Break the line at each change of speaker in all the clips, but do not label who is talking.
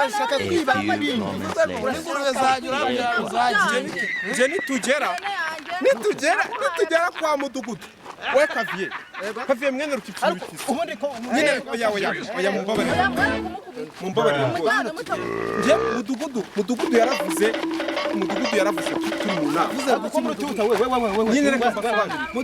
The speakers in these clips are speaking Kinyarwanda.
urashaka kwiba n'ibindi n'ingurube zanyura je nitugera kwa mudugudu we kaviye mwene rukipfira ubundi ko nyine oya mumbabarire nje mudugudu yaravuze turi mu nama nyine reka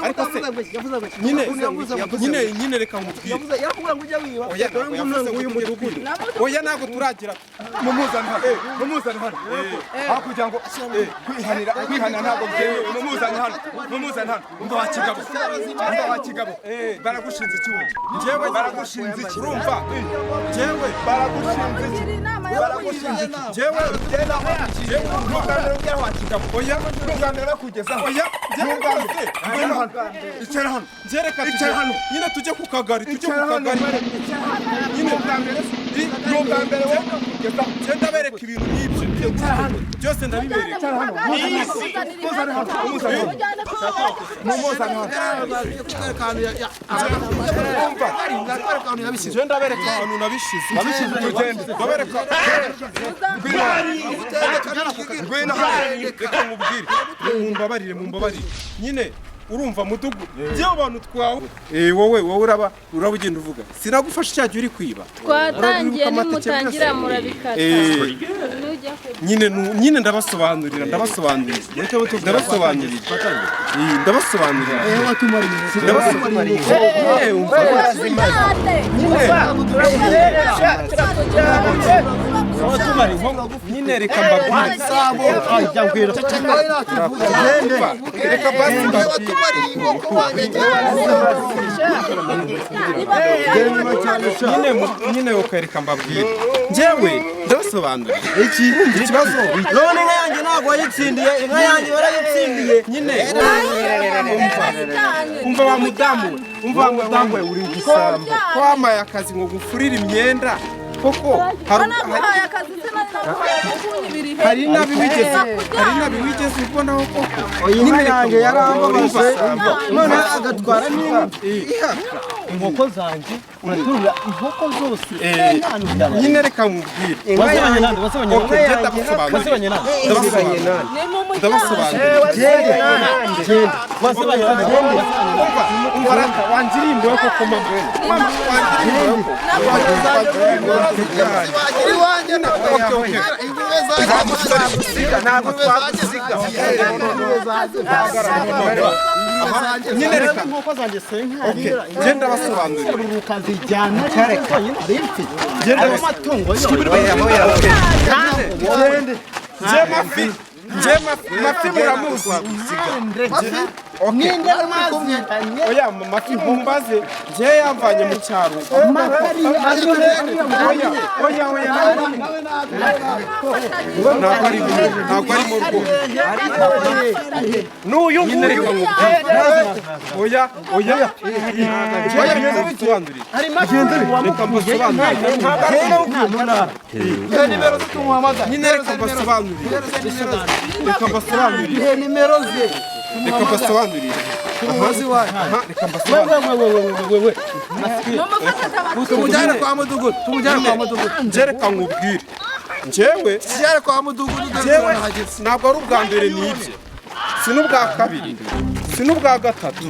ariko se nyine reka mubwire
yavuga ngo ujya wiba
uyu mudugudu oya ntabwo turagira mumuzana hano hakugira ngo kwihanira ntabwo byemewe mumuzana hano umva wa kigabo baragushinze ikibundi njyewe baragushinze iki urumva njyewe baragushinze wa kigabo oya ntuganira kugeza oya icara hano icara hano nyine tujye ku kagari nyine ntugambere wowe kugeza genda bereka ibintu n'ibyo byose ndabibereka mumbabarire nyine urumva mudugu je abantu twawe wowe urabugenda uvuga sinagufasha cyajye uri kwiba
twatangiye nimutangira murabikata
nyine ndabasobanurira nyine reka mbabwire nyine ukareka mbabwire njyewe ndabasobanurira ikibazo
none inka yanjye ntabwo wayitsindiye inka yanjye warayitsindiye
nyine umva wa mudamu we uri igisambo ko wamaye akazi ngo gufurire imyenda koko hari nabi wigeze ubonaho koko
inka yanjye yarambabaje none agatwara inkoko zanjye uraturura inkoko zose
nyine reka mubwire nyine reka
inkoko zanjye senka
genda basobanurira
ukazijyana genda amatungo
je mafi muramuzi oya mafi mumbaze je yamvanye mu cyaro ntabwo ari mu rugo n'uyu nguyu oya reka mbasobanurire nyine reka mbasobanurire
nimero ze
reka mbasobanurire
umuzi wacu
reka mbasobanurire
tumujyane kwa mudugudu
njereka nkubwire njyewe ntabwo ari ubwa mbere n'ibyo si n'ubwa kabiri si n'ubwa gatatu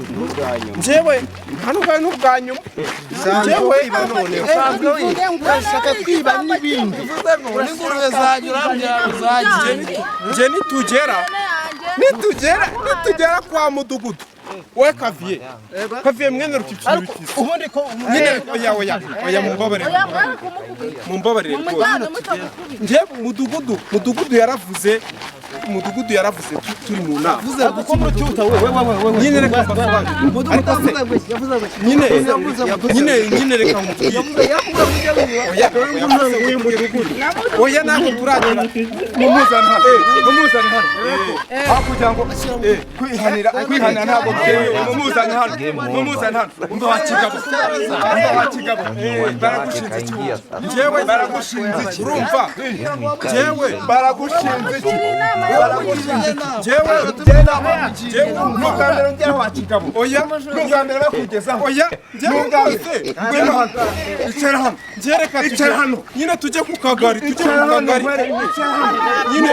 njyewe nta n'ubwa nyuma njyewe
urashaka kwiba n'ibindi
n'ingurube zanyura nje nitugera kwa mudugudu we kaviye mwene rukipfira
ubundi ko
nyine oya mumbabarire rwose nje mudugudu yaravuze turi mu nama nyine reka nyine reka oya ntabwo turagira mumuzana hano hakugira ngo kwihanira ntabwo byemewe mumuzana hano umva wa kigabo baragushinze ikibundi njyewe baragushinze iki urumva njyewe baragushinze iki nyine tujye ku kagari nyine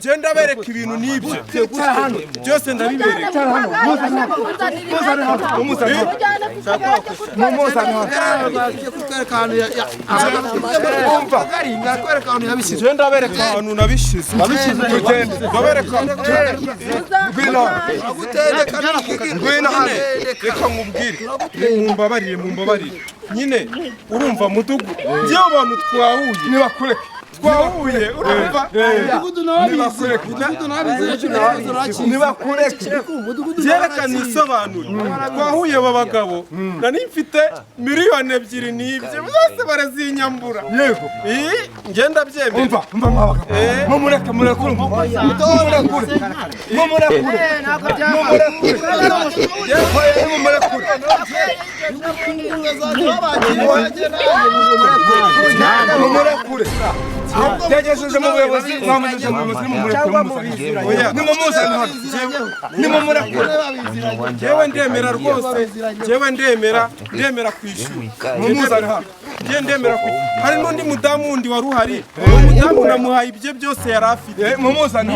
genda bereka ibintu n'ibyo byose ndabibereka genda bereka ahantu nabishyize reka nkubwire mumbabarire nyine urumva mudugu njyewe abantu twahuye twahuye urumva nibakureke byerekana isobanuro twahuye aba bagabo nari mfite miliyoni 2 n'ibyo bose barazinyambura yego ngenda byemera mumureke Tegejeje mu buyobozi mwamujeje mu buyobozi jewe ndemera rwose ndemera kwishura ndemera hari n'undi mudamu wundi wari uhari umudamu namuhaye ibye byose yari afite mumuzana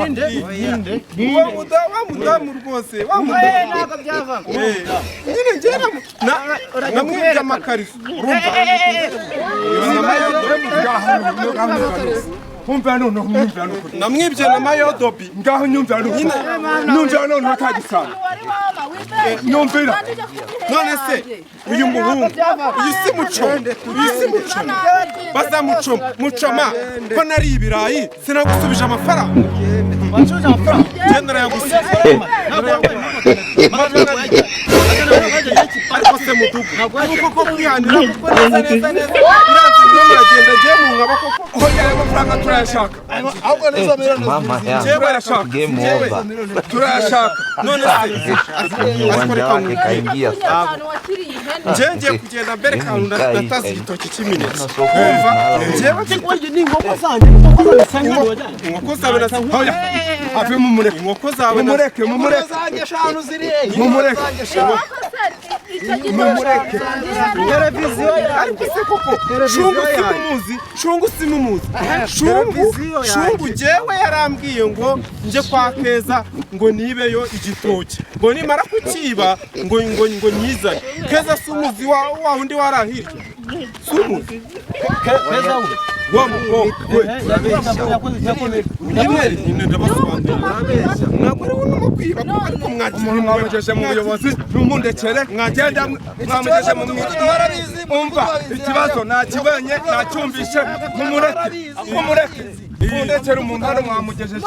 mudamu rwose ntabwo byava nyine ngera namwibye amakariso namwibye na mayodobi ngaho nyumvira no ntagisana nyumvira none se uyu muhungu uyu si mucoma ko nari ibirayi sinagusubije amafaranga ariko se mudugu kuko kwihanira kuko neza biranze ngo muragenda ngiye mu nkaba koko hoya amafaranga turayashaka ahubwo nizo miliyoni jewe barashaka turayashaka none se ngiye kugenda mbere kantu natazi igitoki cy'imineke umva jewe cyekwaje ni inkoko zanjye inkoko zawe hoya ave mumureke inkoko zawe mumureke zanjye eshanu ziri mumureke televiziyo ariko se koko shungu simumuzi shungu jewe yarambwiye ngo nje kwa Keza ngo nibeyo igitoki ngo nimara kukiba ngo nyizane Keza sumuzi wa undi warahirye sumuzi Keza wa mukobwa nyine ndabasobanurira ntabwo ari uno kwiba ariko mwagejeje mu buyobozi n'umundekere mwagenda mwamugejeje mu mwarabizi umva ikibazo nakibonye nacyumvishe mumureke mundekere umuntu hano mwamugejeje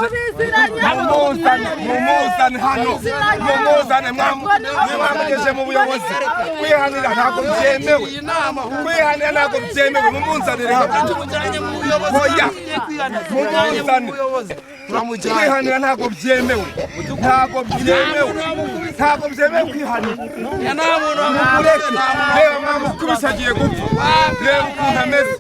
mumuzane hano mwamugejeje mu buyobozi kwihanira ntabwo byemewe mumunzanire hano hoya mumuzane kwihanira ntabwo byemewe kwihanira mumureke reba mwamukubise agiye gupfa reba ukuntu ameze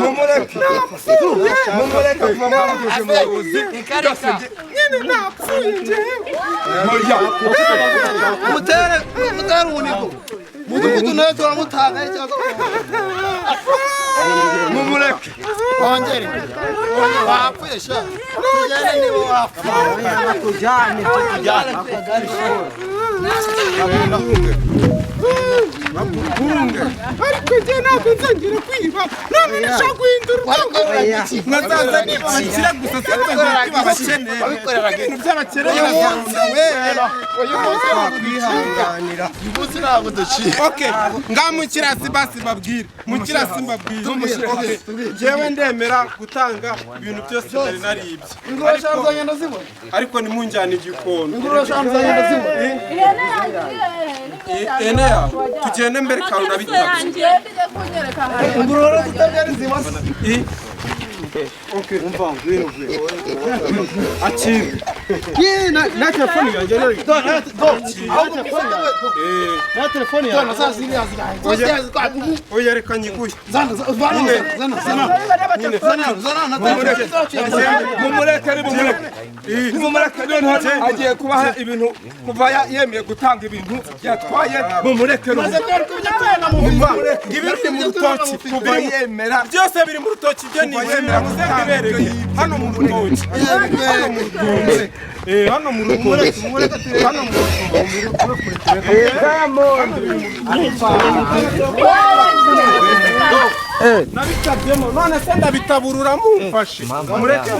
mumureke mwamugejeje mu buyobozi mutere unigo mudugudu nayo turamutanga cyangwa mumureke ongere wapfuye sha tujyane nibo wapfuye tujyane bakunge ariko je ntabwo nzangira kwiba none nashaka guhindura mwazaza nibakira gusa abakene ibintu by'abakene uyu munsi wakwihanganira umunsi ntabwo duciye okay ngamukirasi basi babwire mukirasi mbabwire jewe ndemera gutanga ibintu byose nari naribye ingoro shanzanye ndazibona ariko nimunjyana igikondo ingoro shanzanye ndazibona ene tugende ugende mbere kawe urabitanga
Ingurura zitabyari zibasa.
Okay, achini. Na telefoni yanjye rero.
Na telefoni yanjye.
Sasa zile oya reka nyiguye. Zana. Mumureke none agiye kubaha ibintu kuva yemeye gutanga ibintu yatwaye mumureke none. Ibintu mu rutoki kuva yemera. Byose biri mu rutoki byo ni yemera muzengebereye. Hano mu rutoki. Hano mu rutoki. Hano mu nabitabyemo none se ndabitaburura mumfashe mureke